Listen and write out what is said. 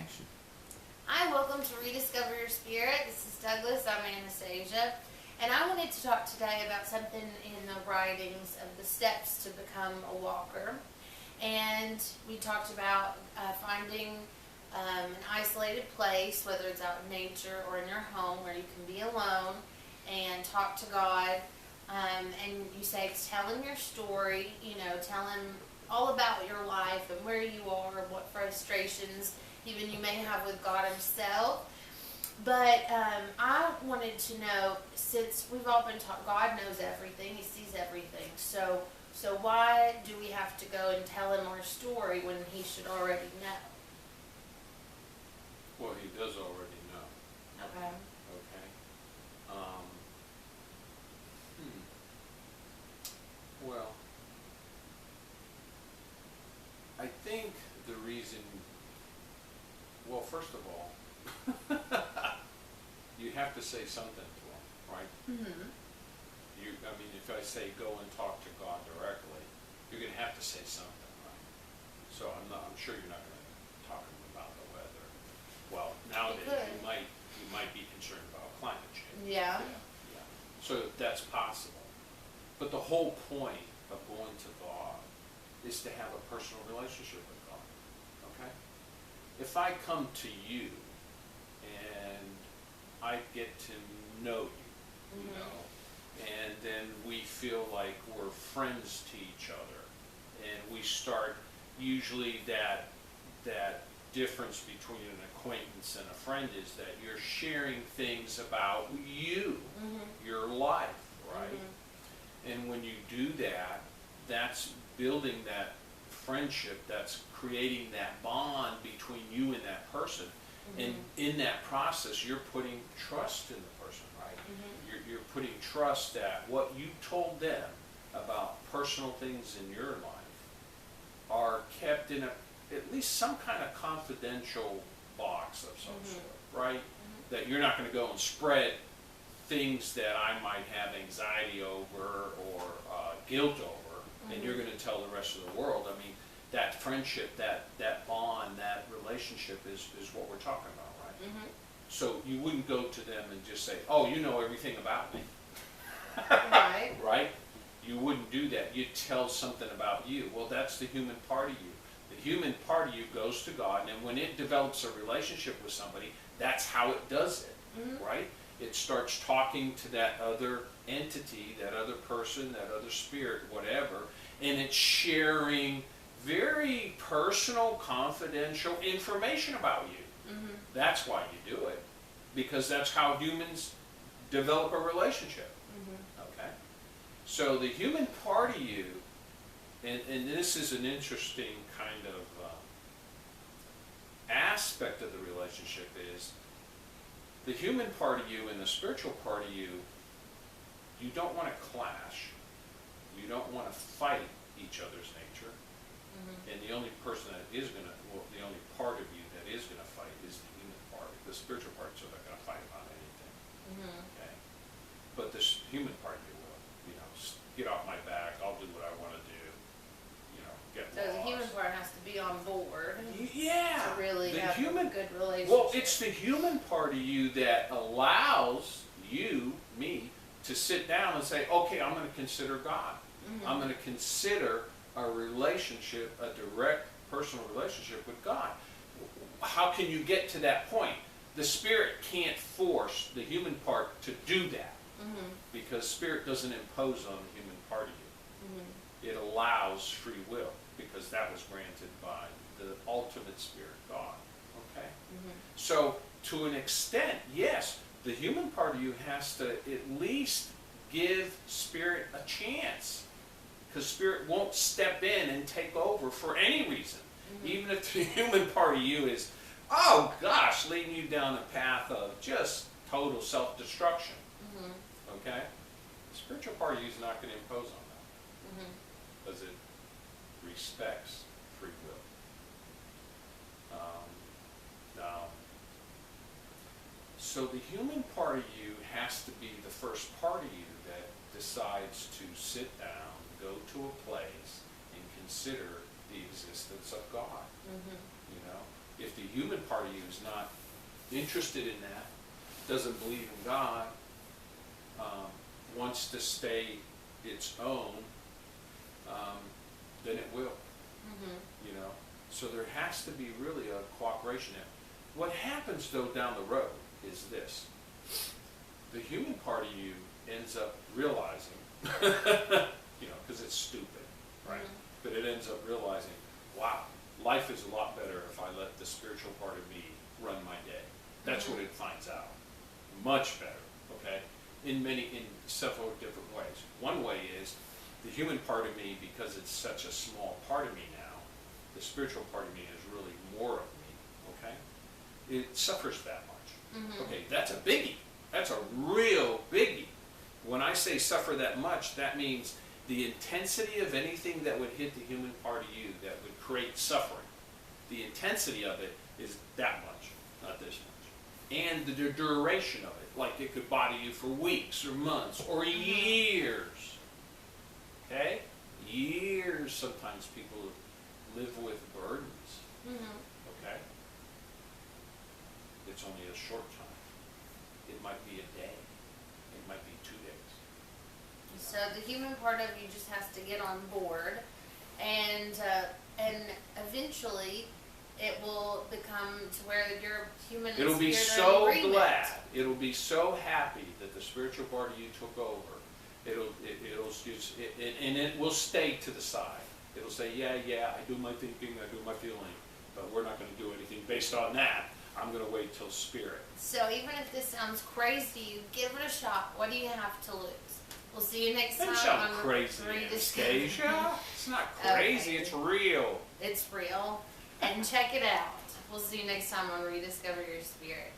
action. Hi, welcome to Rediscover Your Spirit. This is Douglas. I'm Anastasia. And I wanted to talk today about something in the writings of the steps to become a walker. And we talked about finding an isolated place, whether it's out in nature or in your home, where you can be alone and talk to God. And you say, tell him your story, tell him all about your life and where you are, what frustrations even you may have with God himself. But I wanted to know, since we've all been taught God knows everything, he sees everything, so why do we have to go and tell him our story when he should already know? Well, he does already know. Okay. Okay. Well, I think the reason, well, first of all, you have to say something to him, right? Mm-hmm. If I say go and talk to God directly, you're going to have to say something, right? So I'm sure you're not going to talk to him about the weather. Well, nowadays you might be concerned about climate change. Yeah. Yeah. So that's possible. But the whole point of going to God is to have a personal relationship with God. Okay? If I come to you and I get to know you, Mm-hmm. and then we feel like we're friends to each other, and we start, usually that difference between an acquaintance and a friend is that you're sharing things about you, Mm-hmm. your life, right? Mm-hmm. And when you do that, that's building that friendship, that's creating that bond between you and that person. Mm-hmm. And in that process, you're putting trust in the person, right? Mm-hmm. You're putting trust that what you told them about personal things in your life are kept in at least some kind of confidential box of some Mm-hmm. sort, right? Mm-hmm. That you're not going to go and spread things that I might have anxiety over or guilt over, and you're going to tell the rest of the world. I mean, that friendship, that bond, that relationship is what we're talking about, right? Mm-hmm. So you wouldn't go to them and just say, oh, you know everything about me. Right. Right? You wouldn't do that. You'd tell something about you. Well, that's the human part of you. The human part of you goes to God, and when it develops a relationship with somebody, that's how it does it, Mm-hmm. right? It starts talking to that other entity, that other person, that other spirit, whatever, and it's sharing very personal, confidential information about you. Mm-hmm. That's why you do it, because that's how humans develop a relationship. Mm-hmm. Okay? So the human part of you, and this is an interesting kind of aspect of the relationship, is the human part of you and the spiritual part of you, you don't want to clash. You don't want to fight each other's nature. Mm-hmm. And the only person that is going to, the only part of you that is going to fight is the human part. The spiritual parts are not going to fight about anything. Mm-hmm. Okay? But this human part of you will. Get off my back. I'll do what I want to do. Get So lost. the human part has to be on board Yeah. to really the have human, a good relationship. Well, it's the human part of you that allows you, me, to sit down and say, okay, I'm going to consider God. Mm-hmm. I'm going to consider a relationship, a direct personal relationship with God. How can you get to that point? The spirit can't force the human part to do that, Mm-hmm. because spirit doesn't impose on the human part of you. Mm-hmm. It allows free will, because that was granted by the ultimate spirit, God. Okay? Mm-hmm. So, to an extent, yes, the human part of you has to at least give spirit a chance, because spirit won't step in and take over for any reason. Mm-hmm. Even if the human part of you is, oh gosh, leading you down a path of just total self-destruction. Mm-hmm. Okay? The spiritual part of you is not going to impose on that, Mm-hmm. because it respects free will. Now, so the human part of you has to be the first part of you that decides to sit down, go to a place, and consider the existence of God. Mm-hmm. If the human part of you is not interested in that, doesn't believe in God, wants to stay its own, then it will. You know, so there has to be really a cooperation there. What happens though down the road is this: the human part of you ends up realizing, you know, because it's stupid, right? But it ends up realizing, wow, life is a lot better if I let the spiritual part of me run my day. That's what it finds out. Much better, okay? In several different ways. One way is the human part of me, because it's such a small part of me now, the spiritual part of me is really more of me, okay? It suffers that much. Okay, that's a biggie. That's a real biggie. When I say suffer that much, that means the intensity of anything that would hit the human part of you that would create suffering, the intensity of it is that much, not this much. And the duration of it, like it could bother you for weeks or months or years. Okay? Years sometimes people live with burdens. Okay? It's only a short time. It might be a day. It might be 2 days. So the human part of you just has to get on board, and eventually it will become to where your human and It'll be spirit are in so agreement. glad. It'll be so happy that the spiritual part of you took over. And it will stay to the side. It'll say, yeah, I do my thinking, I do my feeling, but we're not going to do anything based on that. I'm going to wait till spirit. So even if this sounds crazy to you, give it a shot. What do you have to lose? We'll see you next time. That sounds on crazy, Rediscovering. Anastasia. It's not crazy, Okay. it's real. It's real. And check it out. We'll see you next time on Rediscover Your Spirit.